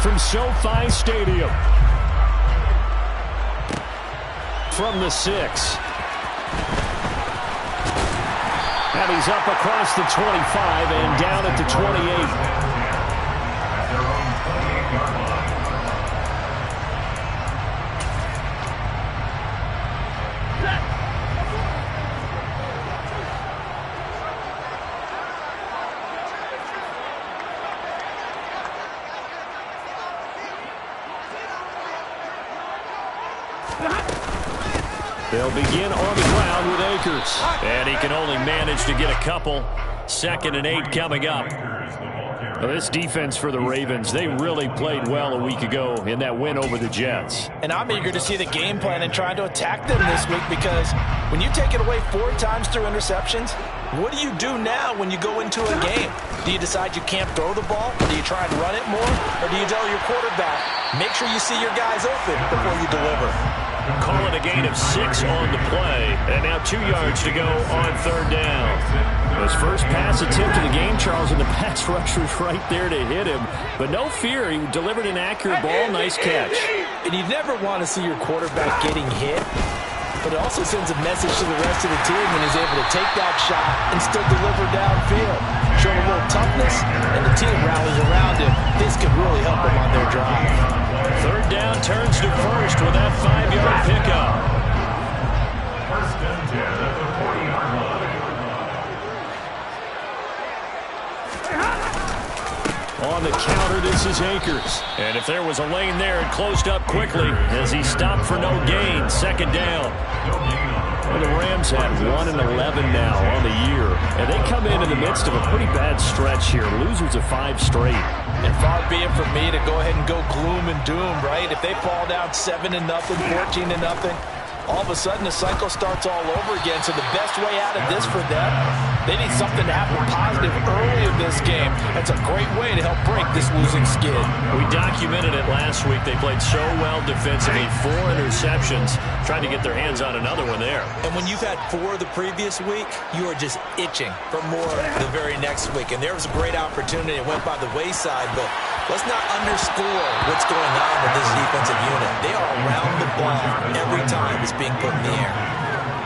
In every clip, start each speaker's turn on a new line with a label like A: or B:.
A: from SoFi Stadium. From the 6. And he's up across the 25 and down at the 28. They'll begin on the ground with Akers. And he can only manage to get a couple. 2nd and 8 coming up. Well, this defense for the Ravens, they really played well a week ago in that win over the Jets.
B: And I'm eager to see the game plan and trying to attack them this week, because when you take it away 4 times through interceptions, what do you do now when you go into a game? Do you decide you can't throw the ball? Or do you try and run it more? Or do you tell your quarterback, make sure you see your guys open before you deliver?
A: Call it a gain of 6 on the play. And now 2 yards to go on 3rd down. His first pass attempt of the game, Charles, and the pass rusher's right there to hit him. But no fear, he delivered an accurate ball. Nice catch.
B: And you never want to see your quarterback getting hit, but it also sends a message to the rest of the team when he's able to take that shot and still deliver downfield. Show him a little toughness, and the team rallies around him. This could really help them on their drive.
A: 3rd down turns to 1st with that 5-yard pickup.
C: 1st and 10 at the 40-yard line.
A: On the counter, this is Akers. And if there was a lane there, it closed up quickly as he stopped for no gain. 2nd down. Well, the Rams had 1 and 11 now on the year. And they come in the midst of a pretty bad stretch here. Losers of 5 straight.
B: And far be it from me to go ahead and go gloom and doom, right? If they fall down 7-0, 14-0, all of a sudden the cycle starts all over again. So the best way out of this for them, they need something to happen positive early in this game. That's a great way to help break this losing skid.
A: We documented it last week. They played so well defensively. 4 interceptions. Trying to get their hands on another one there.
B: And when you've had 4 the previous week, you are just itching for more the very next week. And there was a great opportunity. It went by the wayside, but let's not underscore what's going on with this defensive unit. They are around the ball every time it's being put in the air.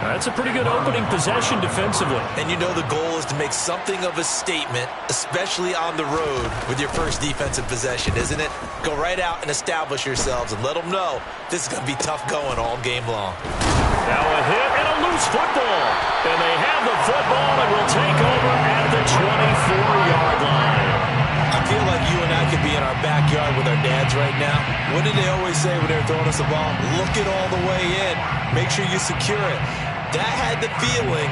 A: That's a pretty good opening possession defensively.
B: And you know the goal is to make something of a statement, especially on the road with your first defensive possession, isn't it? Go right out and establish yourselves and let them know this is going to be tough going all game long.
A: Now a hit and a loose football. And they have the football and will take over at the 24-yard line.
B: I feel like you and I could be in our backyard with our dads right now. What did they always say when they were throwing us the ball? Look it all the way in. Make sure you secure it. That had the feeling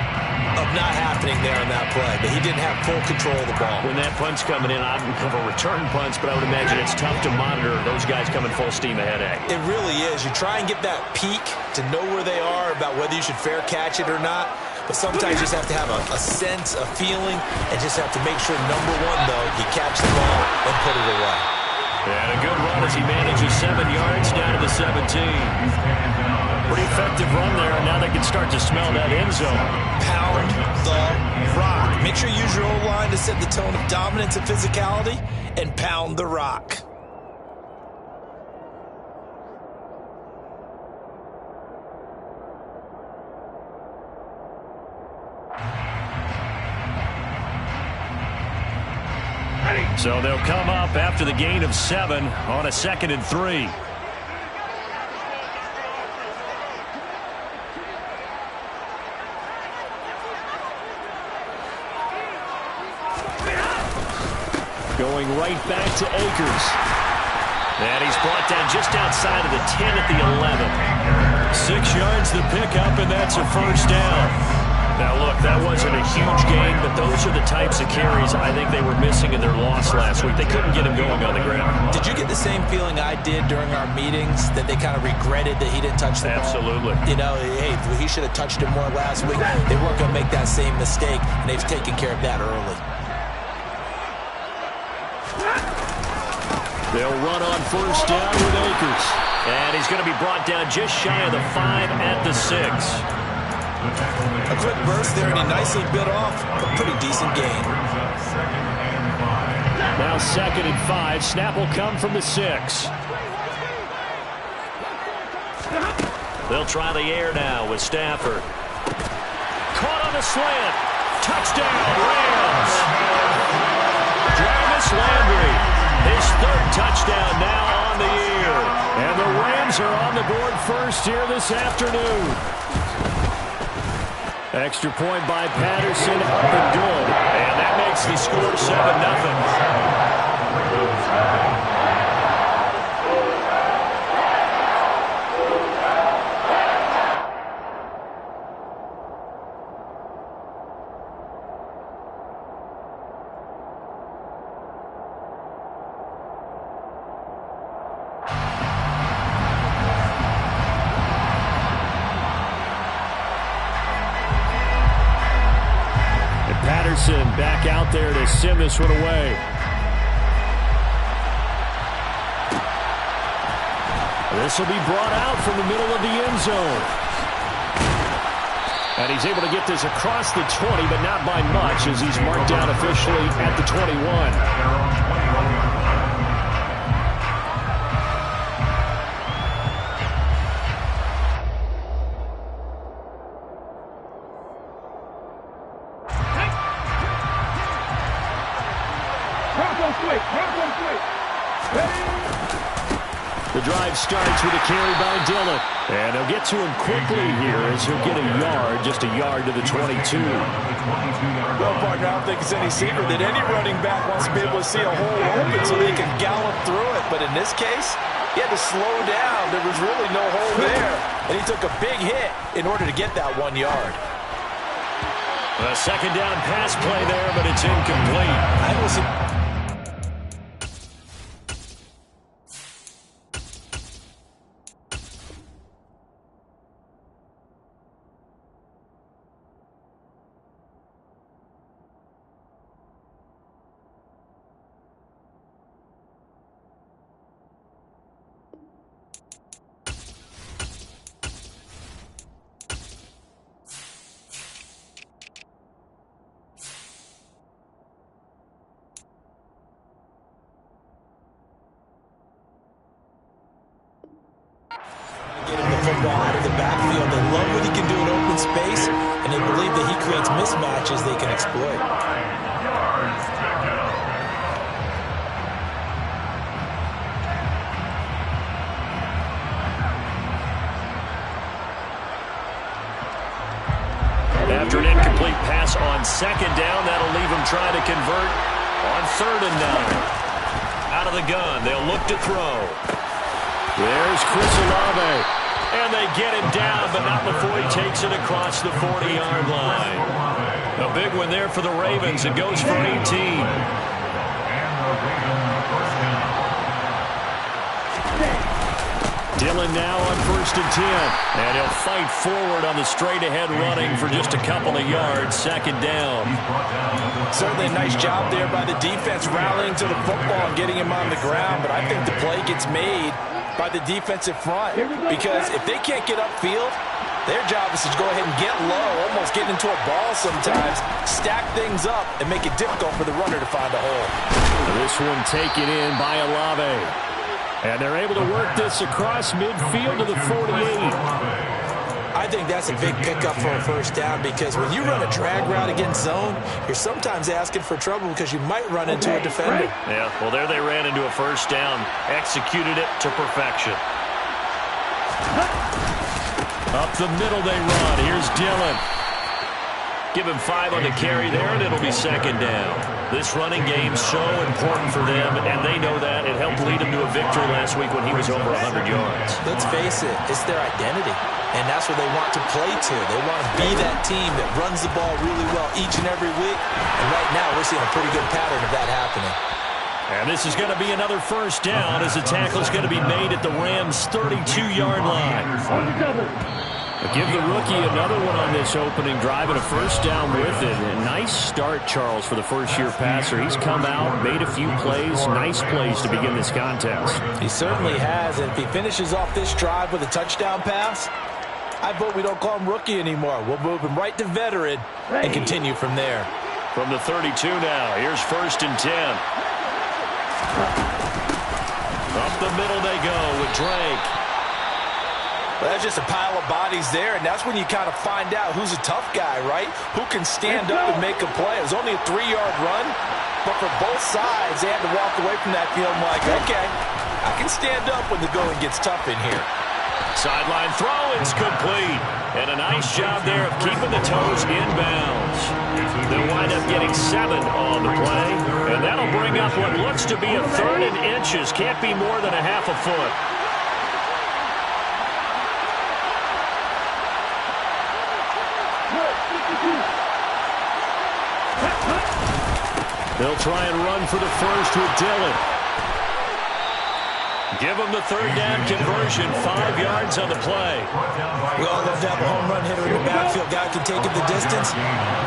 B: of not happening there on that play, but he didn't have full control of the ball.
A: When that punch coming in, I don't know a return punch, but I would imagine it's tough to monitor those guys coming full steam ahead at you.
B: It really is. You try and get that peek to know where they are, about whether you should fair catch it or not. But sometimes you just have to have a sense, a feeling, and just have to make sure, number one, though, you catch the ball and put it away.
A: And a good run as he manages 7 yards down to the 17. Pretty effective run there, and now they can start to smell that end zone.
B: Pound the rock. Make sure you use your O-line to set the tone of dominance and physicality, and pound the rock.
A: So they'll come up after the gain of 7 on a 2nd and 3. Going right back to Akers. And he's brought down just outside of the 10 at the 11. 6 yards the pickup, and that's a 1st down. Now, look, that wasn't a huge gain, but those are the types of carries I think they were missing in their loss last week. They couldn't get him going on the ground.
B: Did you get the same feeling I did during our meetings, that they kind of regretted that he didn't touch the ball?
A: Absolutely.
B: You know, hey, he should have touched it more last week. They weren't going to make that same mistake, and they've taken care of that early.
A: They'll run on 1st down with Akers. And he's going to be brought down just shy of the 5 at the 6.
B: A quick burst there, and he nicely bit off a pretty decent gain.
A: Now now 2nd and 5. Snap will come from the 6. They'll try the air now with Stafford. Caught on the slant. Touchdown, Rams. Jarvis Landry, his 3rd touchdown now on the year. And the Rams are on the board first here this afternoon. Extra point by Patterson, up and good. And that makes the score 7-0. Back out there to send this one away. This will be brought out from the middle of the end zone. And he's able to get this across the 20, but not by much, as he's marked down officially at the 21. The drive starts with a carry by Dillon. And he'll get to him quickly here as he'll get a yard, just a yard to the 22.
B: Well, partner, I don't think it's any secret that any running back wants to be able to see a hole open so they can gallop through it. But in this case, he had to slow down. There was really no hole there. And he took a big hit in order to get that 1 yard.
A: A 2nd down pass play there, but it's incomplete.
B: I was out of the backfield. They love what he can do in open space, and they believe that he creates mismatches they can exploit.
A: After an incomplete pass on 2nd down, that'll leave him trying to convert on 3rd and 9. Out of the gun, they'll look to throw. There's Chris Olave. And they get him down, but not before he takes it across the 40-yard line. A big one there for the Ravens. It goes for 18. Dillon now on 1st and 10. And he'll fight forward on the straight-ahead running for just a couple of yards. 2nd down.
B: Certainly a nice job there by the defense rallying to the football and getting him on the ground. But I think the play gets made by the defensive front, because if they can't get upfield, their job is to go ahead and get low, almost get into a ball sometimes, stack things up, and make it difficult for the runner to find a hole.
A: This one taken in by Olave. And they're able to work this across midfield to the 48.
B: I think that's a big pickup for a 1st down, because when you run a drag route against zone, you're sometimes asking for trouble because you might run into a defender.
A: Yeah, well, there they ran into a 1st down, executed it to perfection. Up the middle they run. Here's Dillon. Give him 5 on the carry there, and it'll be 2nd down. This running game's so important for them, and they know that. It helped lead them to a victory last week when he was over 100 yards.
B: Let's face it, it's their identity, and that's what they want to play to. They want to be that team that runs the ball really well each and every week, and right now we're seeing a pretty good pattern of that happening.
A: And this is going to be another 1st down, as the tackle's going to be made at the Rams' 32-yard line. Give the rookie another one on this opening drive, and a 1st down with it. A nice start, Charles, for the first-year passer. He's come out, made a few plays, nice plays to begin this contest.
B: He certainly has, and if he finishes off this drive with a touchdown pass, I vote we don't call him rookie anymore. We'll move him right to veteran and continue from there.
A: From the 32 now, here's 1st and 10. Up the middle they go with Drake.
B: Well, that's just a pile of bodies there, and that's when you kind of find out who's a tough guy, right? Who can stand up and make a play. It was only a 3-yard run, but for both sides, they had to walk away from that feeling like, okay, I can stand up when the going gets tough in here.
A: Sideline throw, it's complete. And a nice job there of keeping the toes in bounds. They'll wind up getting 7 on the play, and that'll bring up what looks to be a 3rd and inches. Can't be more than a half a foot. They'll try and run for the first with Dillon. Give them the 3rd down conversion, 5 yards on the play.
B: We all love to have a home run hitter in the backfield. Guy can take it the distance.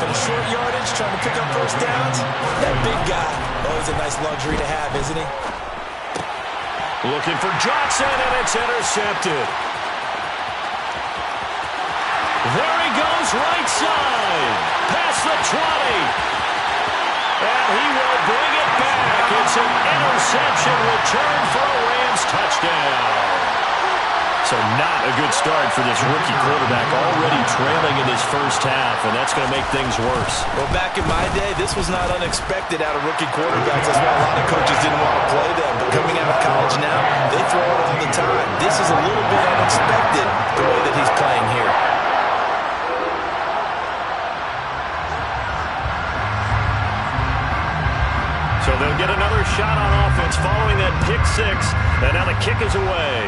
B: But a short yardage, trying to pick up first downs, that big guy, always a nice luxury to have, isn't he?
A: Looking for Johnson, and it's intercepted. There he goes, right side. Past the 20. And he will bring it back. It's an interception return for a Rams touchdown. So not a good start for this rookie quarterback, already trailing in his first half, and that's going to make things worse.
B: Well, back in my day, this was not unexpected out of rookie quarterbacks. That's why a lot of coaches didn't want to play them. But coming out of college now, they throw it all the time. This is a little bit unexpected, the way that he's playing here.
A: So they'll get another shot on offense following that pick 6, and now the kick is away.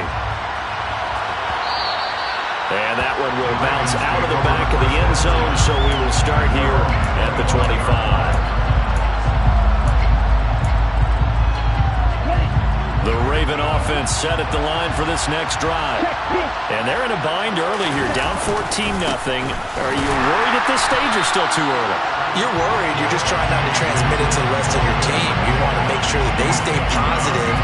A: And that one will bounce out of the back of the end zone, so we will start here at the 25. The Raven offense set at the line for this next drive. And they're in a bind early here, down 14-0. Are you worried at this stage or still too early?
B: You're worried. You're just trying not to transmit it to the rest of your team. You want to make sure that they stay positive.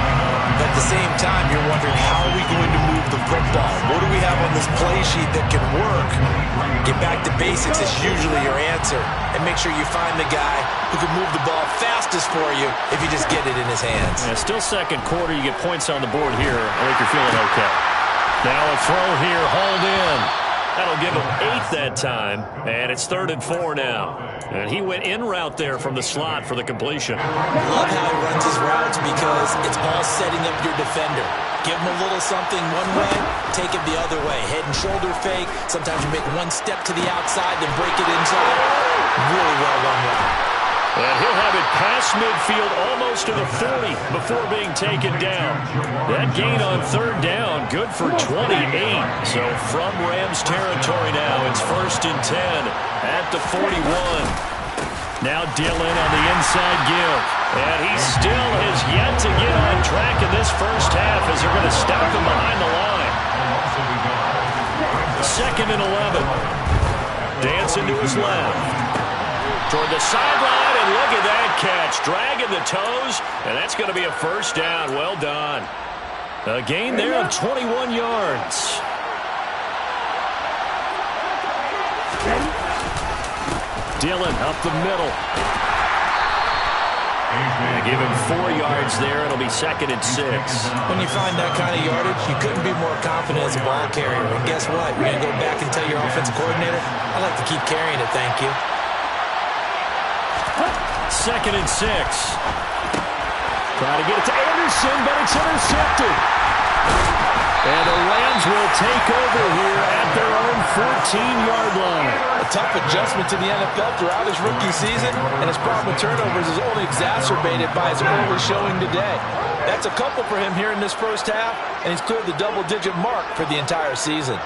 B: But at the same time, you're wondering, how are we going to move the football? What do we have on this play sheet that can work? Get back to basics is usually your answer. And make sure you find the guy who can move the ball fastest for you if you just get it in his hands.
A: Yeah, still second quarter. You get points on the board here. I think you're feeling okay. Now a throw here, hauled in. That'll give him 8 that time, and it's 3rd and 4 now. And he went in route there from the slot for the completion.
B: Love how he runs his routes because it's all setting up your defender. Give him a little something one way, take it the other way. Head and shoulder fake. Sometimes you make one step to the outside, then break it inside. Really well run route.
A: And he'll have it past midfield almost to the 40 before being taken down. That gain on 3rd down, good for 28. So from Rams territory now, it's 1st and 10 at the 41. Now Dillon on the inside give. And he still has yet to get on track in this first half as they're going to stop him behind the line. 2nd and 11. Dancing to his left. Toward the sideline, and look at that catch. Dragging the toes, and that's going to be a first down. Well done. A gain there of 21 yards. Dillon up the middle. Give him 4 yards there. It'll be 2nd and 6.
B: When you find that kind of yardage, you couldn't be more confident as a ball carrier. And guess what? You're going to go back and tell your offensive coordinator, I'd like to keep carrying it, thank you.
A: 2nd and 6. Trying to get it to Anderson, but it's intercepted. And the Rams will take over here at their own 14-yard line.
B: A tough adjustment to the NFL throughout his rookie season, and his problem with turnovers is only exacerbated by his early showing today. That's a couple for him here in this first half, and he's cleared the double-digit mark for the entire season.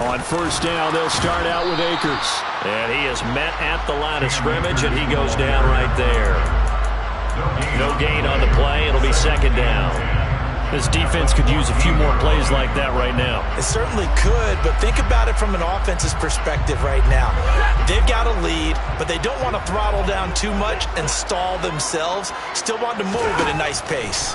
A: On 1st down, they'll start out with Akers. And he is met at the line of scrimmage, and he goes down right there. No gain on the play. It'll be 2nd down. This defense could use a few more plays like that right now.
B: It certainly could, but think about it from an offense's perspective right now. They've got a lead, but they don't want to throttle down too much and stall themselves. Still want to move at a nice pace.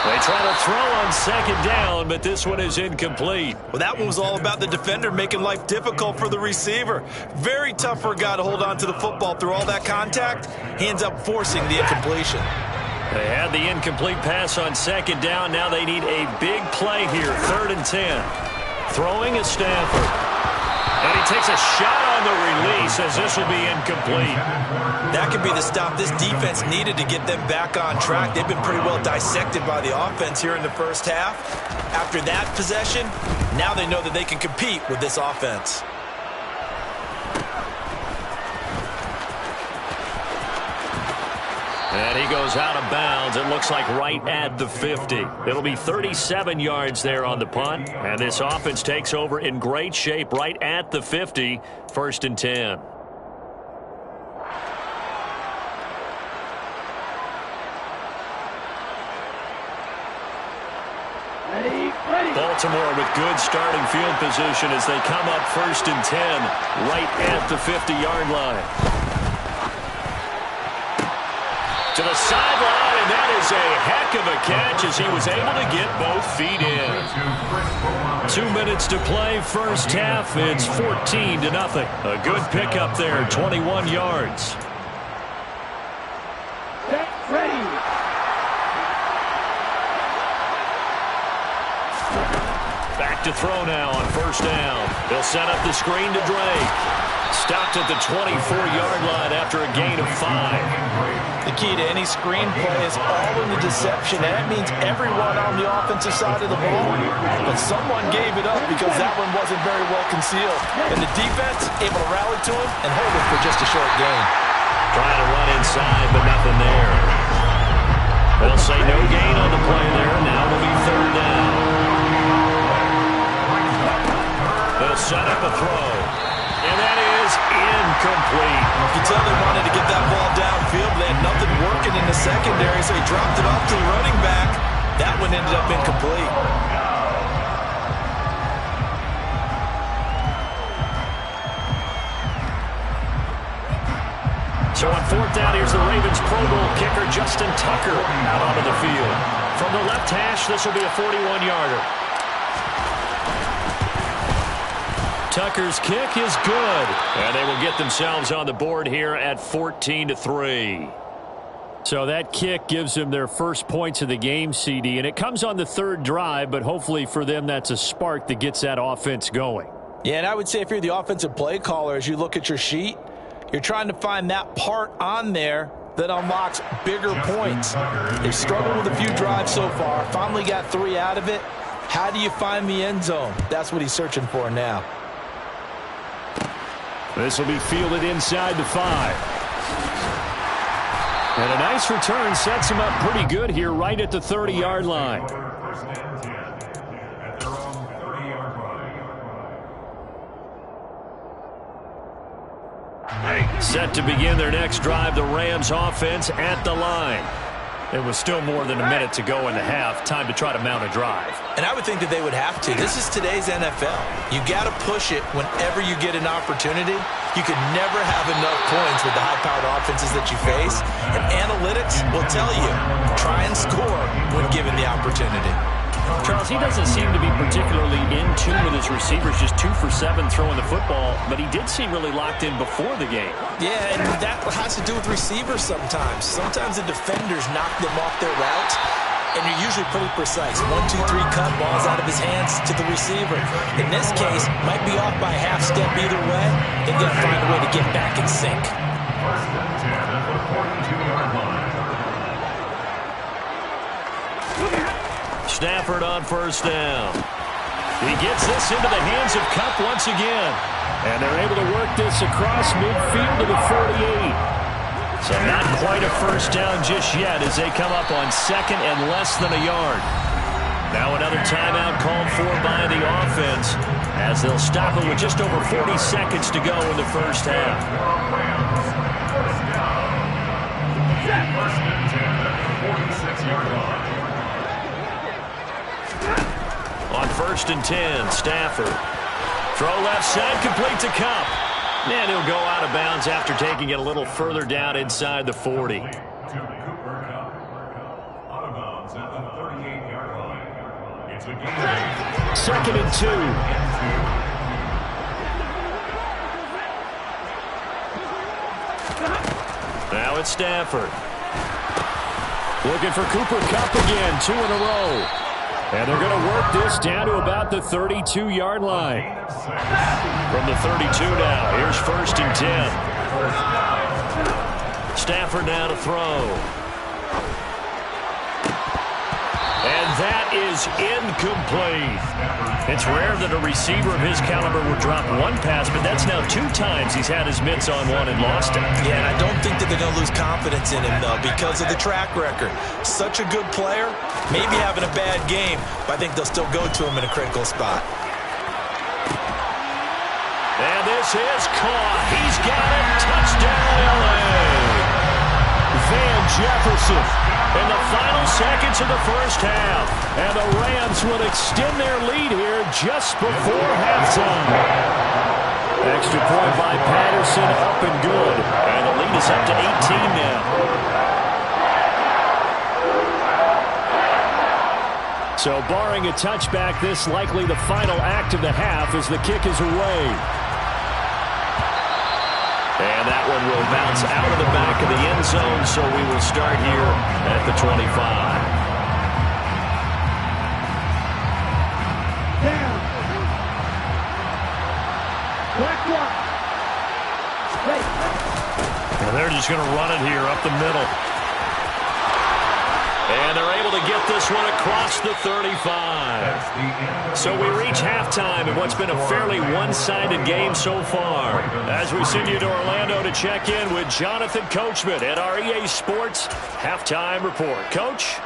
A: They try to throw on second down, but this one is incomplete.
B: Well, that one was all about the defender making life difficult for the receiver. Very tough for a guy to hold on to the football through all that contact. He ends up forcing the incompletion.
A: They had the incomplete pass on second down. Now they need a big play here, 3rd and 10. Throwing is Stafford. And he takes a shot on the release as this will be incomplete.
B: That could be the stop this defense needed to get them back on track. They've been pretty well dissected by the offense here in the first half. After that possession, now they know that they can compete with this offense.
A: And he goes out of bounds. It looks like right at the 50. It'll be 37 yards there on the punt. And this offense takes over in great shape right at the 50. 1st and 10. Baltimore with good starting field position as they come up 1st and 10 right at the 50-yard line. To the sideline, and that is a heck of a catch as he was able to get both feet in. 2 minutes to play, first half. It's 14-0. A good pickup there, 21 yards.
D: Get ready.
A: Back to throw now on 1st down. They'll set up the screen to Drake. Stopped at the 24-yard line after a gain of 5.
B: The key to any screen play is all in the deception. That means everyone on the offensive side of the ball. But someone gave it up because that one wasn't very well concealed. And the defense able to rally to him and hold it for just a short gain.
A: Trying to run inside, but nothing there. They'll say no gain on the play there. Now it'll be 3rd down. They'll set up a throw. And that is incomplete.
B: You can tell they wanted to get that ball downfield. They had nothing working in the secondary, so he dropped it off to the running back. That one ended up incomplete.
A: So on 4th down, here's the Ravens Pro Bowl kicker, Justin Tucker, out onto the field. From the left hash, this will be a 41-yarder. Tucker's kick is good, and they will get themselves on the board here at 14-3. So that kick gives them their first points of the game, CD, and it comes on the 3rd drive, but hopefully for them that's a spark that gets that offense going.
B: Yeah, and I would say if you're the offensive play caller, as you look at your sheet, you're trying to find that part on there that unlocks bigger points. They've struggled with a few drives so far, finally got 3 out of it. How do you find the end zone? That's what he's searching for now.
A: This will be fielded inside the 5. And a nice return sets him up pretty good here right at the 30-yard line. Set to begin their next drive, the Rams offense at the line. It was still more than a minute to go in the half. Time to try to mount a drive.
B: And I would think that they would have to. This is today's NFL. You got to push it whenever you get an opportunity. You could never have enough points with the high-powered offenses that you face. And analytics will tell you, try and score when given the opportunity.
A: Charles, he doesn't seem to be particularly in tune with his receivers, just 2 for 7 throwing the football, but he did seem really locked in before the game.
B: Yeah, and that has to do with receivers sometimes. Sometimes the defenders knock them off their route, and you're usually pretty precise. 1, 2, 3 cut, balls out of his hands to the receiver. In this case, might be off by a half step either way. They're going to find a way to get back in sync.
C: 1st and 10 at the 42-yard line.
A: Stafford on 1st down. He gets this into the hands of Kupp once again. And they're able to work this across midfield to the 48. So not quite a 1st down just yet as they come up on 2nd and less than a yard. Now another timeout called for by the offense as they'll stop it with just over 40 seconds to go in the first half.
C: 1st and 10 at the 46-yard line.
A: On 1st and 10, Stafford. Throw left side, complete to Kupp. And he'll go out of bounds after taking it a little further down inside the 40.
C: To Cooper Kupp. Out of bounds at the 38
A: 2nd and 2. Now it's Stafford. Looking for Cooper Kupp again, 2 in a row. And they're going to work this down to about the 32-yard line. From the 32 now, here's 1st and 10. Stafford now to throw. And that is incomplete. It's rare that a receiver of his caliber would drop one pass, but that's now 2 times he's had his mitts on one and lost it.
B: Yeah, and I don't think that they're going to lose confidence in him, though, because of the track record. Such a good player, maybe having a bad game, but I think they'll still go to him in a critical spot.
A: And this is caught. He's got it. Touchdown, L.A. Van Jefferson in the final seconds of the first half. And the Rams will extend their lead here just before halftime. Extra point by Patterson, up and good. And the lead is up to 18 now. So barring a touchback, this likely the final act of the half as the kick is away. And that one will bounce out of the back of the end zone, so we will start here at the 25.
D: Down. Black one.
A: And they're just going to run it here up the middle. And they're able to get this one across the 35. So we reach halftime in what's been a fairly one-sided game so far. As we send you to Orlando to check in with Jonathan Coachman at our EA Sports Halftime Report. Coach?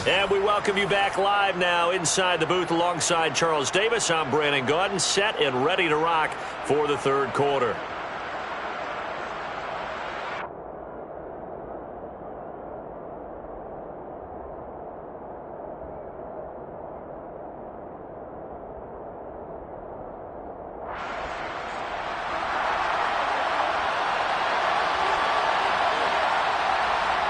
A: And we welcome you back live now inside the booth alongside Charles Davis. I'm Brandon Gaudin, set and ready to rock for the third quarter.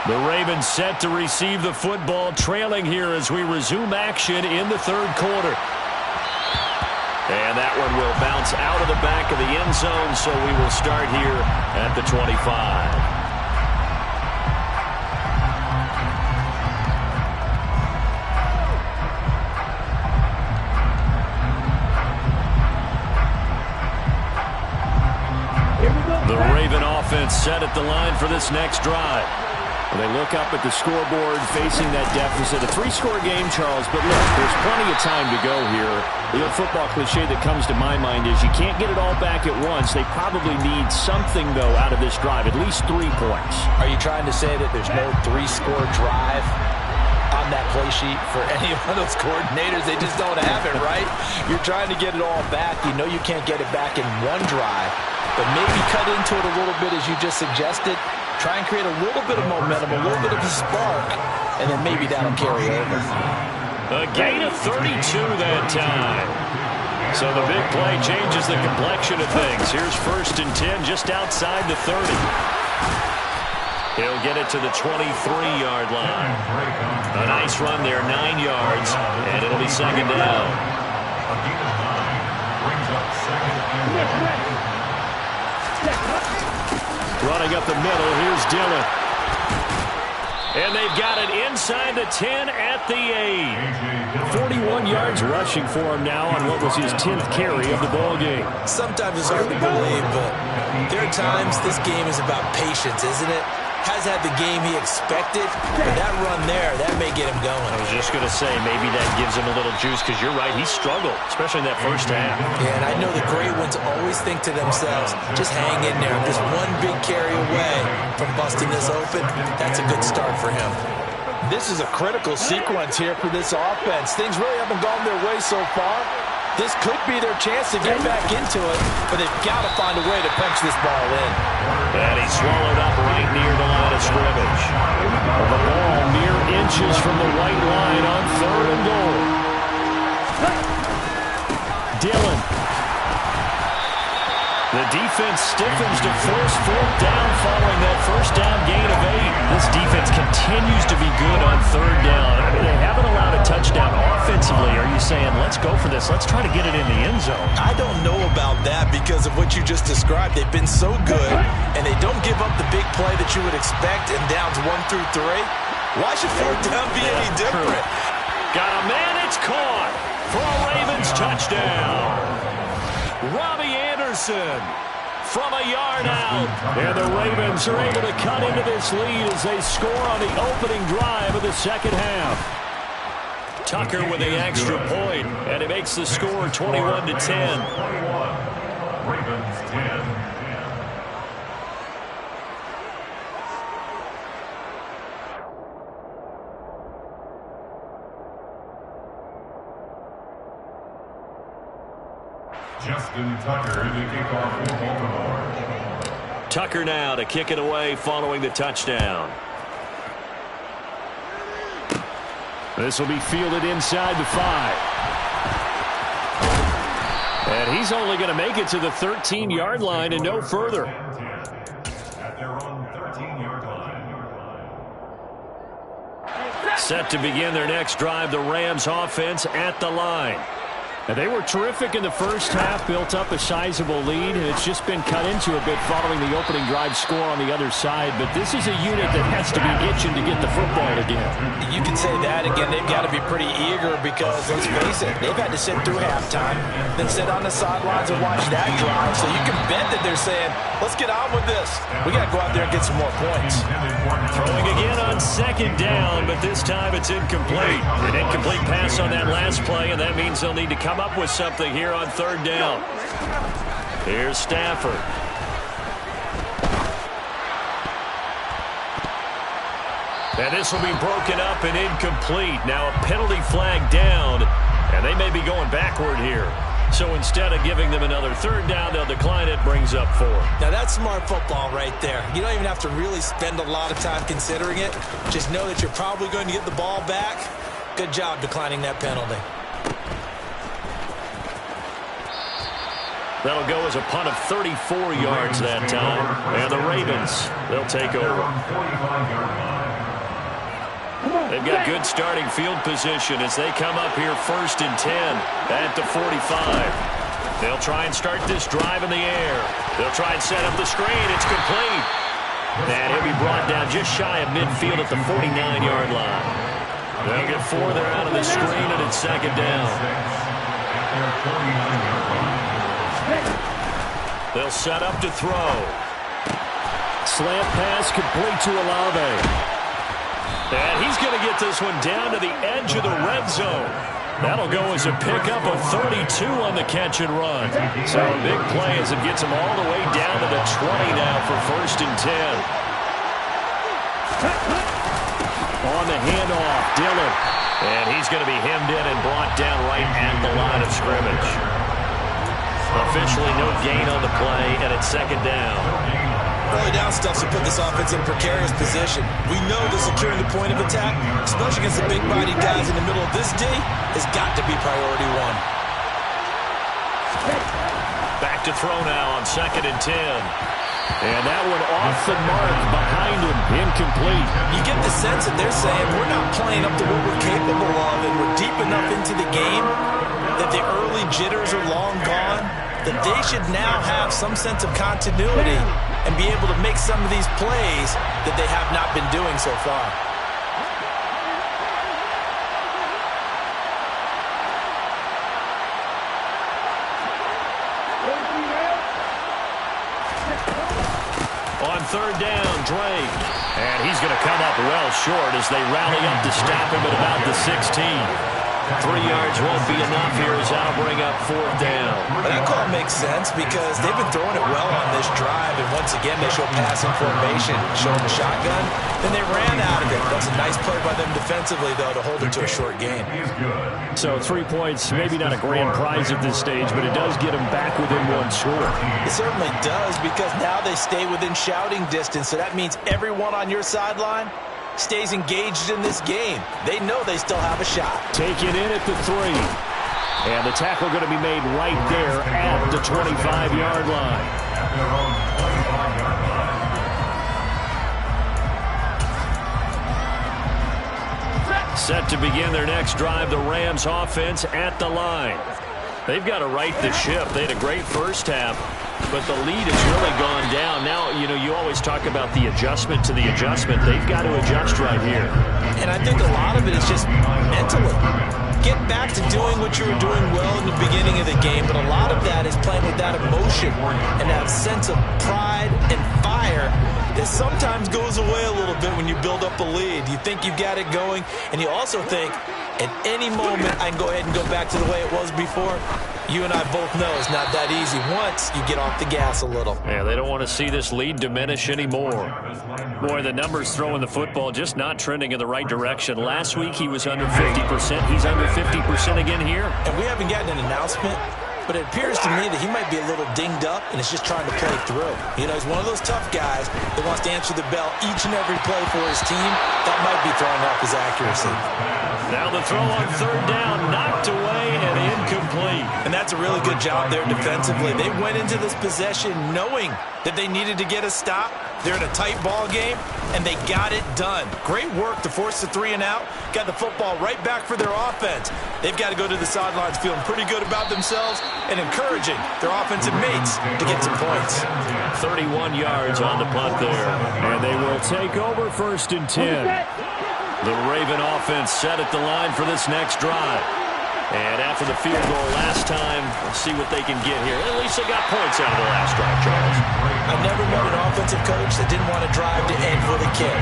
A: The Ravens set to receive the football, trailing here as we resume action in the third quarter. And that one will bounce out of the back of the end zone, so we will start here at the 25. The Raven offense set at the line for this next drive. Well, they look up at the scoreboard facing that deficit. A 3-score game, Charles, but look, there's plenty of time to go here. The old football cliche that comes to my mind is you can't get it all back at once. They probably need something, though, out of this drive, at least 3 points.
B: Are you trying to say that there's no 3-score drive on that play sheet for any one of those coordinators? They just don't have it, right? You're trying to get it all back. You know you can't get it back in one drive, but maybe cut into it a little bit as you just suggested. Try and create a little bit of momentum, a little bit of a spark, and then maybe that'll carry over.
A: A gain of 32 that time. So the big play changes the complexion of things. Here's 1st and 10 just outside the 30. He'll get it to the 23-yard line. A nice run there, 9 yards, and it'll be 2nd down. Running up the middle, here's Dillon. And they've got it inside the 10 at the 8. 41 yards rushing for him now on what was his 10th carry of the ball game.
B: Sometimes it's hard to believe, but there are times this game is about patience, isn't it? Has had the game he expected, but that run there, that may get him going.
A: I was just going to say, maybe that gives him a little juice, because you're right, he struggled, especially in that first half.
B: Yeah, and I know the great ones always think to themselves, just hang in there. Just one big carry away from busting this open. That's a good start for him. This is a critical sequence here for this offense. Things really haven't gone their way so far. This could be their chance to get back into it, but they've got to find a way to punch this ball in.
A: And he's swallowed up right near the line of scrimmage. The ball mere inches from the white line on 3rd and goal. Dillon. The defense stiffens to force 4th down following that first down gain of 8. This defense continues to be good on 3rd down. I mean, they haven't allowed a touchdown offensively. Are you saying, let's go for this, let's try to get it in the end zone?
B: I don't know about that because of what you just described. They've been so good, and they don't give up the big play that you would expect in downs 1 through 3. Why should 4th down be any different?
A: Got a man, it's caught for a Ravens touchdown. Robbie Anderson from a yard out. And the Ravens are able to cut into this lead as they score on the opening drive of the second half. Tucker with the extra point, and it makes the score 21-10.
C: 21. Ravens 10. Justin Tucker, the kickoff for Baltimore.
A: Tucker now to kick it away following the touchdown. This will be fielded inside the 5. And he's only going to make it to the 13-yard line and no further.
C: At their own 13-yard line.
A: Set to begin their next drive, the Rams offense at the line. And they were terrific in the first half, built up a sizable lead, and it's just been cut into a bit following the opening drive score on the other side. But this is a unit that has to be itching to get the football again.
B: You can say that again. They've got to be pretty eager because, let's face it, they've had to sit through halftime, then sit on the sidelines and watch that drive. So you can bet that they're saying, let's get on with this. We got to go out there and get some more points.
A: Throwing again on 2nd down, but this time it's incomplete. An incomplete pass on that last play, and that means they'll need to come up with something here on 3rd down. Here's Stafford. And this will be broken up and incomplete. Now a penalty flag down, and they may be going backward here. So instead of giving them another 3rd down, they'll decline it, brings up 4.
B: Now that's smart football right there. You don't even have to really spend a lot of time considering it. Just know that you're probably going to get the ball back. Good job declining that penalty.
A: That'll go as a punt of 34 yards that time. And the Ravens, they'll take over. They've got good starting field position as they come up here 1st and 10 at the 45. They'll try and start this drive in the air. They'll try and set up the screen. It's complete. And he'll be brought down just shy of midfield at the 49-yard line. They'll get 4 there out of the screen, and it's 2nd down. They'll set up to throw. Slant pass complete to Olave. And he's going to get this one down to the edge of the red zone. That'll go as a pickup of 32 on the catch and run. So a big play as it gets him all the way down to the 20 now for 1st and 10. On the handoff, Dillon. And he's going to be hemmed in and brought down right at the line of scrimmage. Officially no gain on the play, and it's 2nd down.
B: Early down stuff to put this offense in a precarious position. We know that securing the point of attack, especially against the big-bodied guys in the middle of this D, has got to be priority 1.
A: Back to throw now on 2nd and 10. And that one off the mark behind him, incomplete.
B: You get the sense that they're saying we're not playing up to what we're capable of, and we're deep enough into the game that the early jitters are long gone, that they should now have some sense of continuity and be able to make some of these plays that they have not been doing so far.
A: On 3rd down, Drake. And he's going to come up well short as they rally up to stop him at about the 16. 3 yards won't be enough here as that'll bring up 4th down.
B: But that call makes sense because they've been throwing it well on this drive, and once again they show passing formation, showing the shotgun, then they ran out of it. That's a nice play by them defensively, though, to hold it to a short gain.
A: So 3 points, maybe not a grand prize at this stage, but it does get them back within 1 score.
B: It certainly does, because now they stay within shouting distance, so that means everyone on your sideline stays engaged in this game. They know they still have a shot.
A: Take it in at the 3. And the tackle going to be made right there at the 25-yard line.
C: At their own 25-yard line.
A: Set to begin their next drive, the Rams offense at the line. They've got to right the ship. They had a great first half, but the lead has really gone down. Now, you know, you always talk about the adjustment to the adjustment. They've got to adjust right here.
B: And I think a lot of it is just mentally. Get back to doing what you were doing well in the beginning of the game, but a lot of that is playing with that emotion and that sense of pride and fire that sometimes goes away a little bit when you build up a lead. You think you've got it going, and you also think, at any moment, I can go ahead and go back to the way it was before. You and I both know it's not that easy once you get off the gas a little.
A: Yeah, they don't want to see this lead diminish anymore. Boy, the numbers throwing the football just not trending in the right direction. Last week, he was under 50%. He's under 50% again here.
B: And we haven't gotten an announcement, but it appears to me that he might be a little dinged up and is just trying to play through. You know, he's one of those tough guys that wants to answer the bell each and every play for his team. That might be throwing off his accuracy.
A: Now the throw on 3rd down, knocked away and incomplete.
B: And that's a really good job there defensively. They went into this possession knowing that they needed to get a stop. They're in a tight ball game, and they got it done. Great work to force the 3 and out. Got the football right back for their offense. They've got to go to the sidelines feeling pretty good about themselves and encouraging their offensive mates to get some points.
A: 31 yards on the punt there. And they will take over 1st and 10. The Raven offense set at the line for this next drive. And after the field goal last time, let's see what they can get here. At least they got points out of the last drive, Charles.
B: I've never met an offensive coach that didn't want to drive to end with a kick.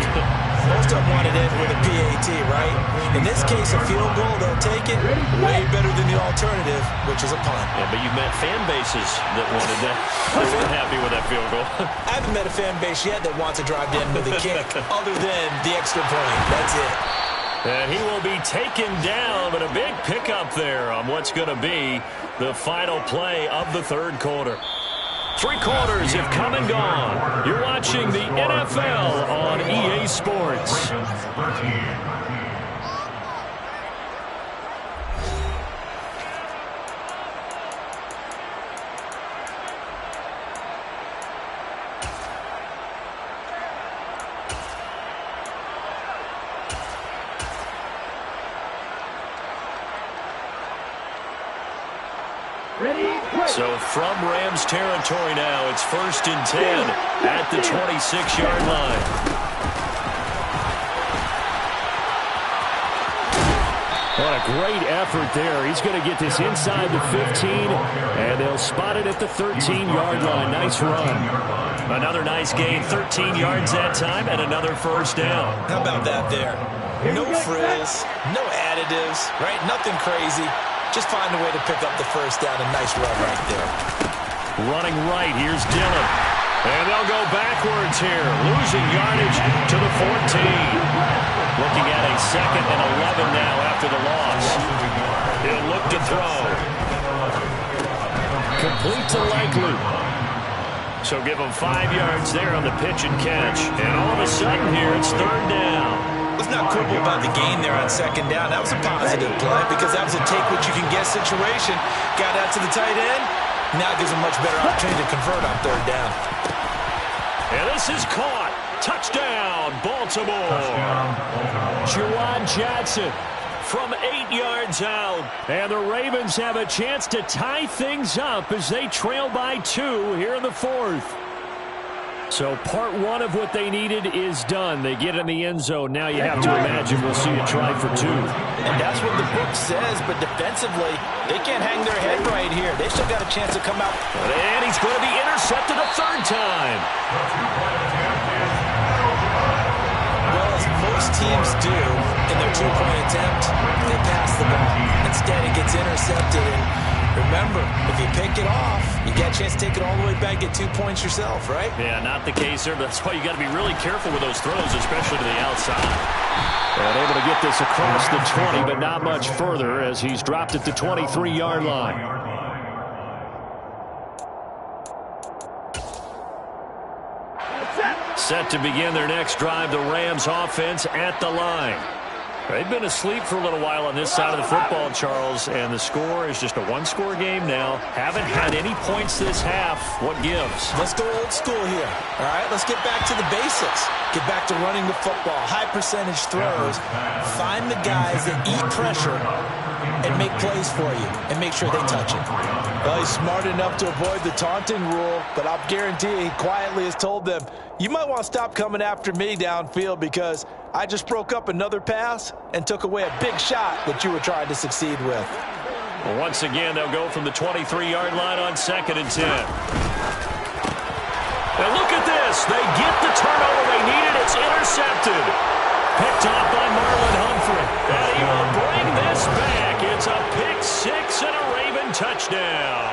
B: Most of them wanted to end with a PAT, right? In this case, a field goal, they'll take it way better than the alternative, which is a punt.
A: Yeah, but you've met fan bases that wanted that. They weren't happy with that field goal.
B: I haven't met a fan base yet that wants to drive to end with a kick other than the extra point. That's it.
A: And he will be taken down, but a big pickup there on what's going to be the final play of the 3rd quarter. 3 quarters have come and gone. You're watching the NFL on EA Sports. So from Rams territory now, it's 1st and 10 at the 26-yard line. What a great effort there. He's going to get this inside the 15, and they'll spot it at the 13-yard line. Nice run. Another nice gain, 13 yards that time, and another 1st down.
B: How about that there? No frills, no additives, right? Nothing crazy. Just find a way to pick up the 1st down. A nice run right there.
A: Running right, here's Dillon. And they'll go backwards here. Losing yardage to the 14. Looking at a 2nd and 11 now after the loss. He'll look to throw. Complete to Likely. So give him 5 yards there on the pitch and catch. And all of a sudden here, it's 3rd down.
B: Let's not quibble about the gain there on 2nd down. That was a positive play because that was a take-what-you-can-get situation. Got out to the tight end. Now it gives a much better opportunity to convert on 3rd down.
A: And this is caught. Touchdown, Baltimore. Juwan Johnson from 8 yards out. And the Ravens have a chance to tie things up as they trail by 2 here in the 4th. So part 1 of what they needed is done. They get in the end zone. Now you have to imagine we'll see a try for 2.
B: And that's what the book says, but defensively, they can't hang their head right here. They still got a chance to come out.
A: And he's going to be intercepted a 3rd time.
B: Well, as most teams do, in their two-point attempt, they pass the ball. Instead, it gets intercepted. And remember, if you pick it off, you get a chance to take it all the way back, get 2 points yourself, right?
A: Yeah, not the case there. That's why you got to be really careful with those throws, especially to the outside. And able to get this across the 20, but not much further as he's dropped at the 23-yard line. Set to begin their next drive, the Rams offense at the line. They've been asleep for a little while on this side of the football, Charles, and the score is just a one-score game now. Haven't had any points this half. What gives?
B: Let's go old school here. All right, let's get back to the basics. Get back to running the football, high percentage throws. Find the guys that eat pressure and make plays for you and make sure they touch it. Well, he's smart enough to avoid the taunting rule, but I'll guarantee he quietly has told them, you might want to stop coming after me downfield because I just broke up another pass and took away a big shot that you were trying to succeed with.
A: Well, once again, they'll go from the 23-yard line on 2nd and 10. And look at this. They get the turnover they needed. It's intercepted. Picked off by Marlon Humphrey. And he will bring this back. It's a pick six and a Raven touchdown.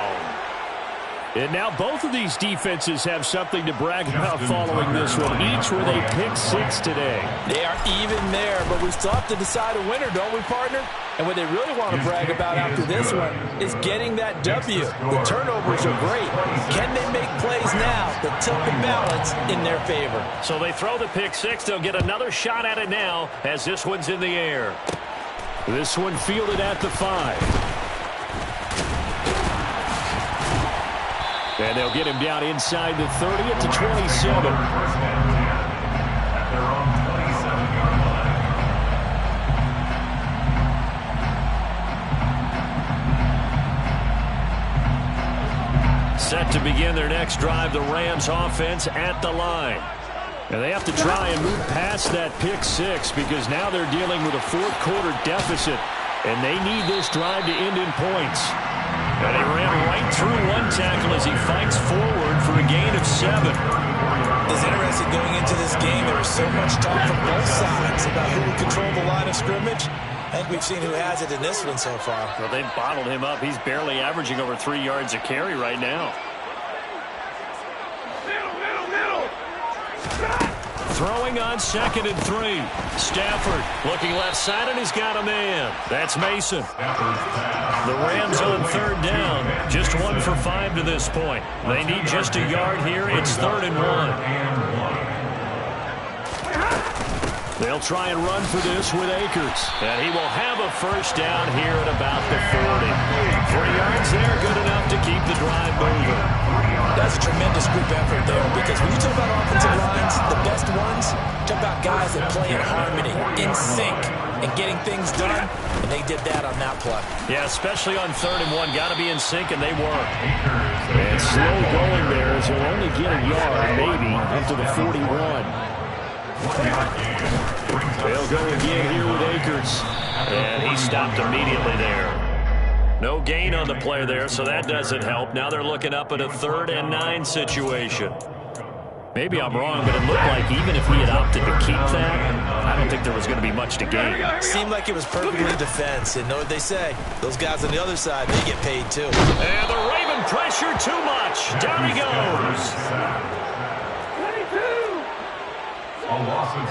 A: And now both of these defenses have something to brag about following this one. Each with a pick six today.
B: They are even there, but we still have to decide a winner, don't we, partner? And what they really want to brag about after this one is getting that W. The turnovers are great. Can they make plays now that tilt the balance in their favor?
A: So they throw the pick six. They'll get another shot at it now as this one's in the air. This one fielded at the 5. And they'll get him down inside the 30 at the 27.
C: First and 10 at their own 27-yard line.
A: Set to begin their next drive, the Rams offense at the line. And they have to try and move past that pick six because now they're dealing with a fourth-quarter deficit. And they need this drive to end in points. And he ran right through one tackle as he fights forward for a gain of 7.
B: It's interesting going into this game. There was so much talk from both sides about who would control the line of scrimmage. I think we've seen who has it in this one so far.
A: Well, they've bottled him up. He's barely averaging over 3 yards a carry right now. Throwing on 2nd and 3. Stafford looking left side, and he's got a man. That's Mason. The Rams on 3rd down. Just 1 for 5 to this point. They need just a yard here. It's 3rd and 1. They'll try and run for this with Akers. And he will have a first down here at about the 40. 3 yards there, good enough to keep the drive moving.
B: That's a tremendous group effort there because when you talk about offensive lines, the best ones, talk about guys that play in harmony, in sync, and getting things done, and they did that on that play. Yeah, especially on 3rd and 1. Got to be in sync, and they were.
A: And slow going there as he'll only get a yard, maybe, up to the 41. They'll go again here with Akers. And he stopped immediately there. No gain on the play there, so that doesn't help. Now they're looking up at a 3rd and 9 situation. Maybe I'm wrong, but it looked like even if he had opted to keep that, I don't think there was going to be much to gain.
B: Seemed like it was perfectly defense, and know what they say. Those guys on the other side, they get paid too.
A: And the Raven pressure too much. Down he goes.
C: A loss of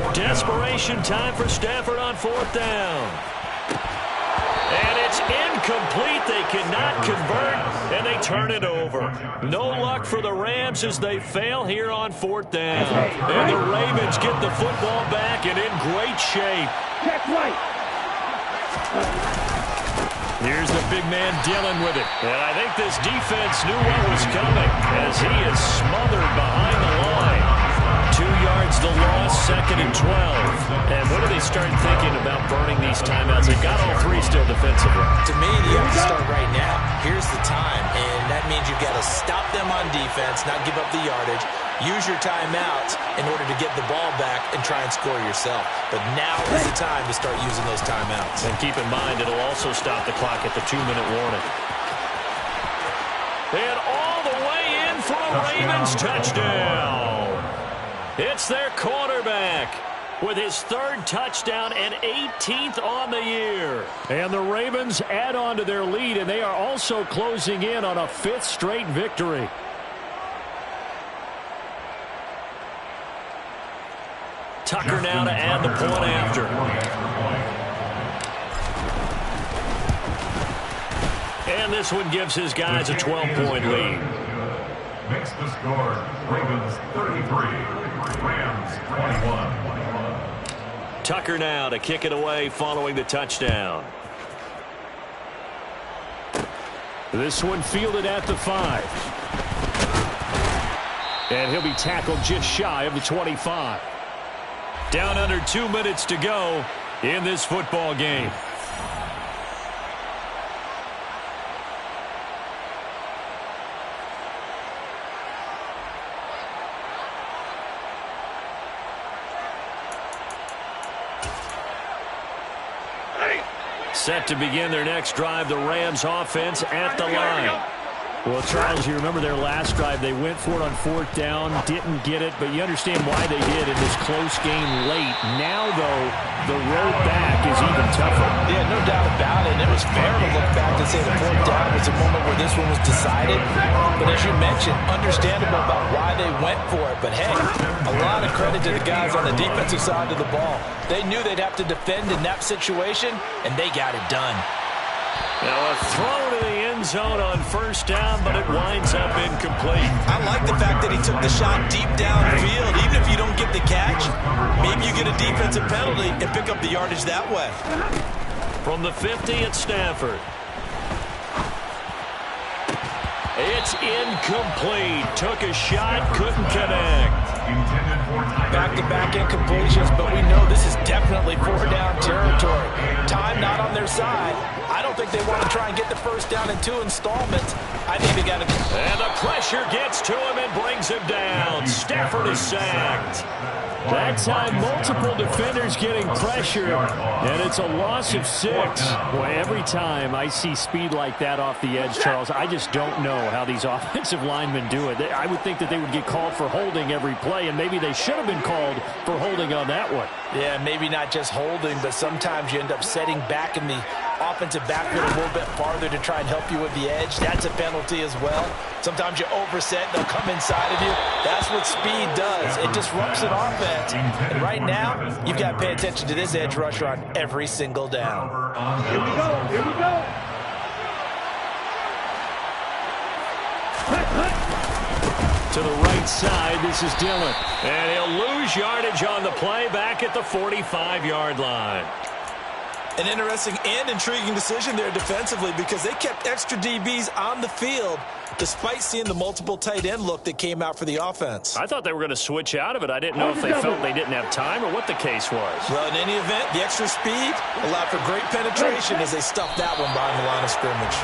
C: 7.
A: Desperation time for Stafford on 4th down. And it's incomplete. They cannot convert, and they turn it over. No luck for the Rams as they fail here on 4th down. And the Ravens get the football back and in great shape. Here's the big man Dillon with it. And I think this defense knew what was coming as he is smothered behind the line. 2 yards the loss, 2nd and 12. And what do they start thinking about burning these timeouts? They got all 3 still defensively.
B: To me, you have to start right now. Here's the time, and that means you've got to stop them on defense, not give up the yardage. Use your timeouts in order to get the ball back and try and score yourself. But now is the time to start using those timeouts.
A: And keep in mind, it'll also stop the clock at the 2-minute warning. And all the way in for a Ravens touchdown. It's their quarterback. with his 3rd touchdown and 18th on the year. And the Ravens add on to their lead, and they are also closing in on a 5th straight victory. Tucker now to add the point after. And this one gives his guys a 12-point lead.
C: Makes the score Ravens 33, Rams 21.
A: Tucker now to kick it away following the touchdown. This one fielded at the 5. And he'll be tackled just shy of the 25. Down under 2 minutes to go in this football game. Set to begin their next drive, the Rams offense at the line. Well, Charles, you remember their last drive. They went for it on 4th down, didn't get it, but you understand why they did in this close game late. Now, though, the road back is even tougher.
B: Yeah, no doubt about it. And it was fair to look back and say the 4th down was a moment where this one was decided. But as you mentioned, understandable about why they went for it. But, hey, a lot of credit to the guys on the defensive side of the ball. They knew they'd have to defend in that situation, and they got it done.
A: Now a throw to the end zone on 1st down, but it winds up incomplete.
B: I like the fact that he took the shot deep downfield. Even if you don't get the catch, maybe you get a defensive penalty and pick up the yardage that way.
A: From the 50 at Stafford. It's incomplete. Took a shot, couldn't connect.
B: Back-to-back incompletions, but we know this is definitely 4-down territory. Time not on their side. I don't think they want to try and get the 1st down in 2 installments. I think they got to.
A: And the pressure gets to him and brings him down. Stafford is sacked. That time, multiple defenders getting pressure, and it's a loss of 6. Boy, every time I see speed like that off the edge, Charles, I just don't know how these offensive linemen do it. I would think that they would get called for holding every play, and maybe they should have been called for holding on that one.
B: Yeah, maybe not just holding, but sometimes you end up setting back in the offensive backfield a little bit farther to try and help you with the edge. That's a penalty as well. Sometimes you overset, they'll come inside of you. That's what speed does. It disrupts an offense. And right now, you've got to pay attention to this edge rusher on every single down.
D: Here we go. Here we go.
A: To the right side, this is Dillon. And he'll lose yardage on the play back at the 45-yard line.
B: An interesting and intriguing decision there defensively because they kept extra DBs on the field despite seeing the multiple tight end look that came out for the offense.
A: I thought they were going to switch out of it. I didn't know if they felt they didn't have time or what the case was.
B: Well, in any event, the extra speed allowed for great penetration as they stuffed that one behind the line of scrimmage.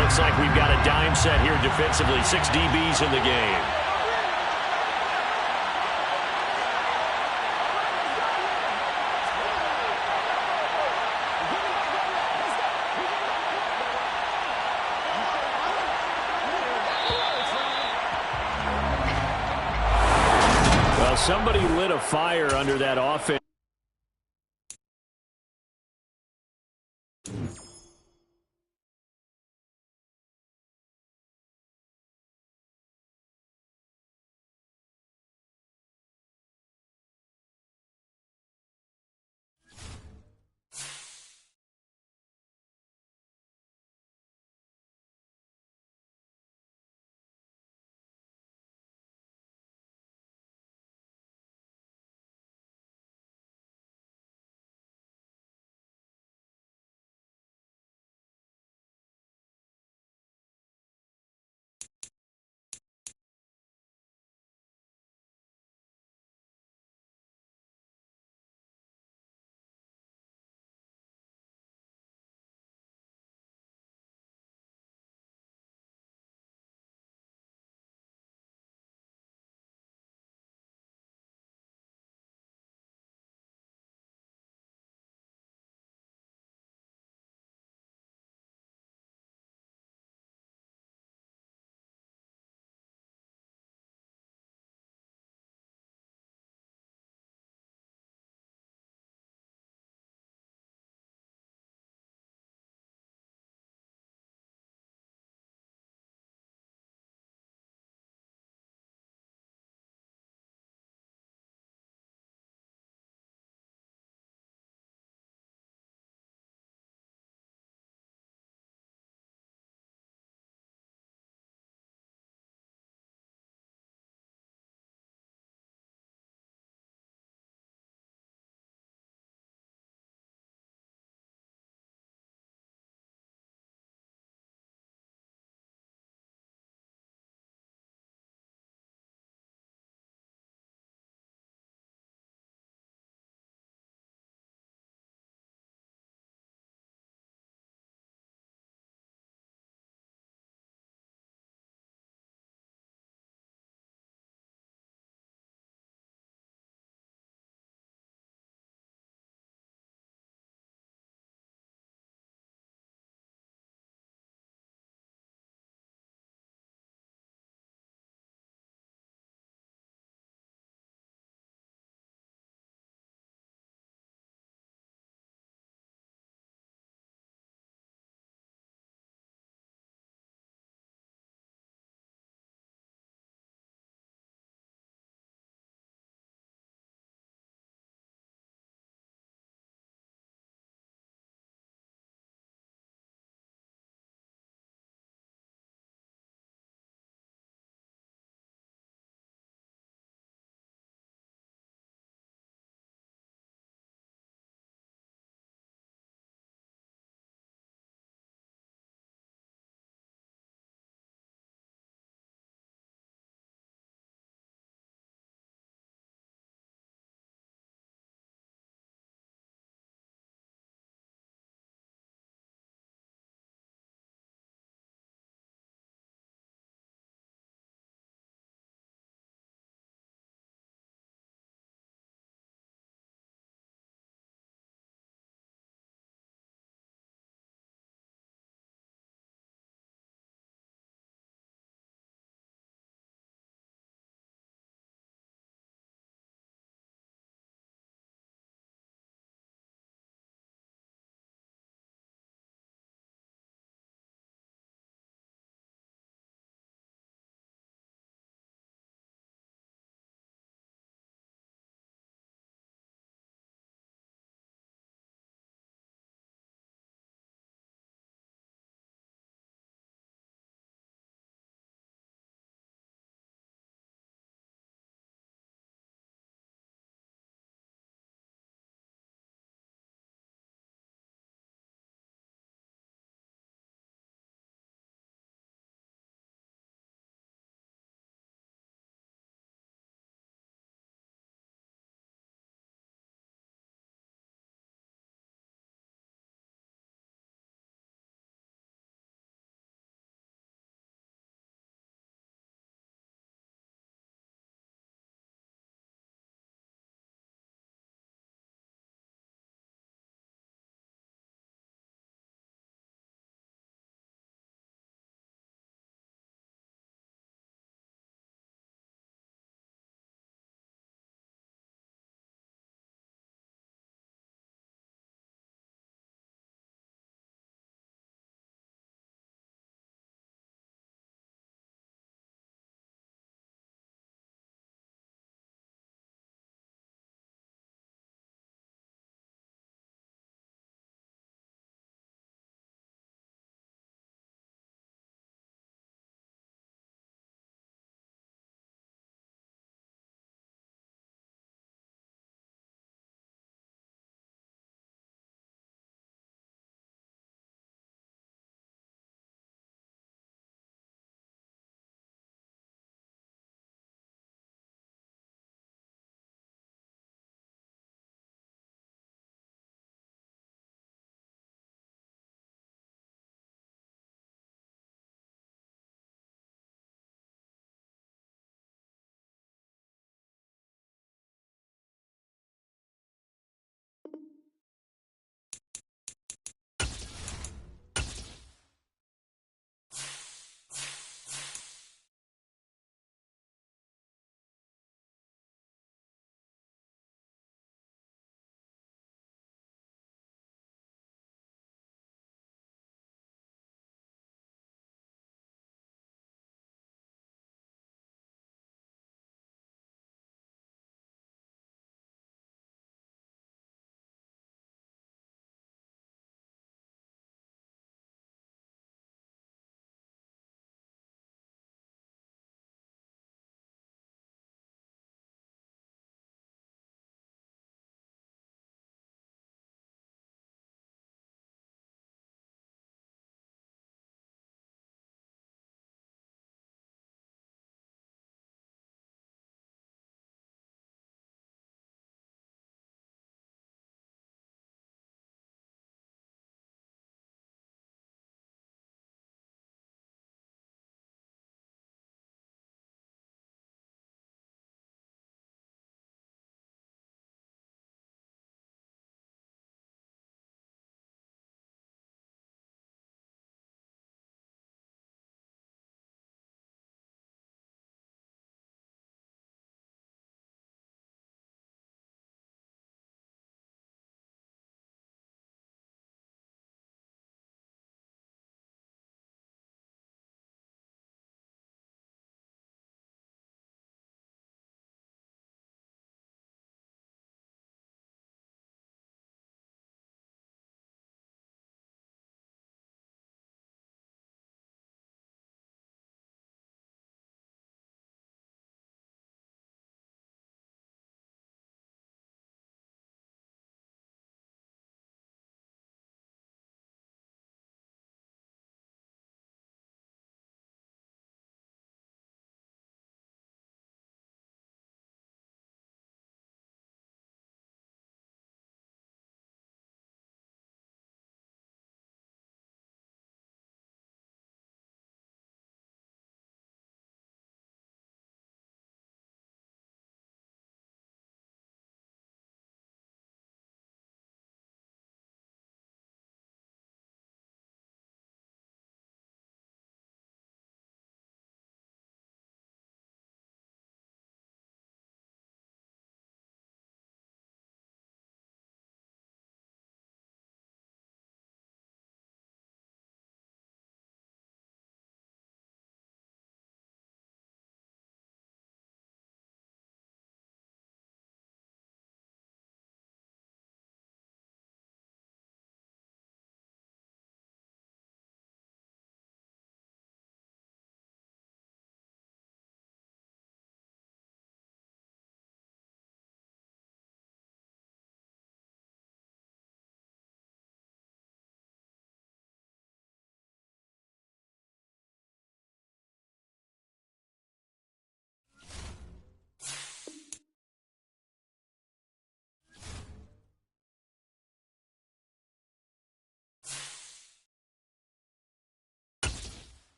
A: Looks like we've got a dime set here defensively. 6 DBs in the game. Well, somebody lit a fire under that offense.